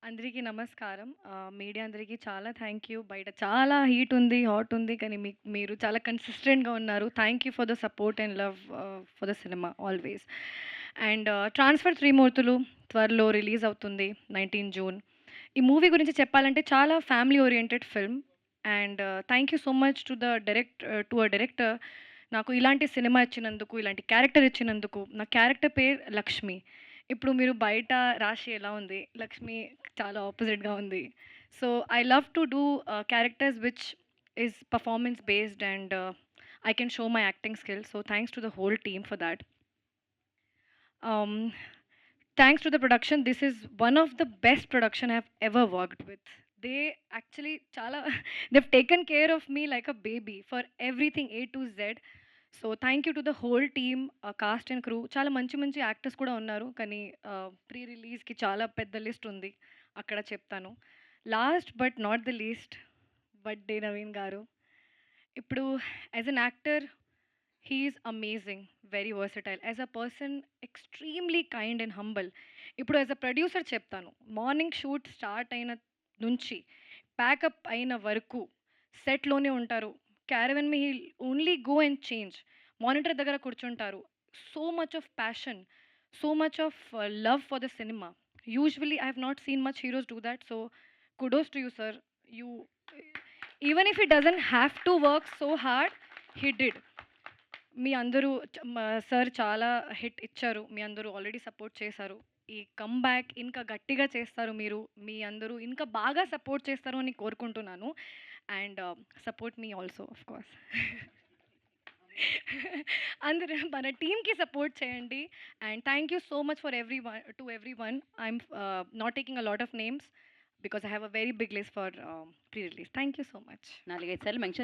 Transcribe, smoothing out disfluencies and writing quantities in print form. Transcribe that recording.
అందరికీ నమస్కారం. మీడియా అందరికీ చాలా థ్యాంక్ యూ. బయట చాలా హీట్ ఉంది, హాట్ ఉంది. కానీ మీరు చాలా కన్సిస్టెంట్‌గా ఉన్నారు. Thank you for the support and love for the cinema always. And 'transfer Trimurthulu' త్వరలో రిలీజ్ అవుతుంది 19 జూన్. ఈ మూవీ గురించి చెప్పాలంటే చాలా family oriented film. And thank you so much to a director నాకు ఇలాంటి సినిమా ఇచ్చినందుకు, ఇలాంటి క్యారెక్టర్ ఇచ్చినందుకు. నా క్యారెక్టర్ పేరు లక్ష్మి. ఇప్పుడు మీరు బయట రాశి ఎలా ఉంది, లక్ష్మి చాలా ఆపోజిట్‌గా ఉంది. So, I love to do characters which is performance based and I can show my acting skills. So, thanks to the whole team for that. Um, Thanks to the production, this is one of the best production I've ever worked with. They actually chala they've taken care of me like a baby for everything A to Z. So thank you to the whole team, cost and crew. చాలా మంచి మంచి actors కూడా ఉన్నారు. కానీ pre రిలీజ్‌కి చాలా పెద్ద list ఉంది. అక్కడ చెప్తాను. Last but not the least buddy Naveen garu. ఇప్పుడు as an actor he is amazing, very versatile. As a person extremely kind and humble. ఇప్పుడు యాజ్ అ ప్రొడ్యూసర్ చెప్తాను. మార్నింగ్ షూట్ స్టార్ట్ అయిన నుంచి ప్యాకప్ అయిన వరకు సెట్‌లోనే ఉంటారు. క్యారవెన్ మీ he'll only go and change. Monitor దగ్గర కూర్చుంటారు. So much of passion, so much of love for the cinema. Usually I have not seen much heroes do that. So kudos to you sir. You even if he doesn't have to work so hard, he did. మీ అందరూ sir చాలా hit ఇచ్చారు. మీ అందరూ already support చేశారు. ఈ comeback ఇంకా గట్టిగా చేస్తారు మీరు. మీ అందరూ ఇంకా బాగా సపోర్ట్ చేస్తారు అని కోరుకుంటున్నాను. And support me also of course. అందరూ మన టీమ్‌కి సపోర్ట్ చేయండి. And thank you so much for everyone. I'm not taking a lot of names because I have a very big list for pre release. Thank you so much. 4, 5 సార్లు mention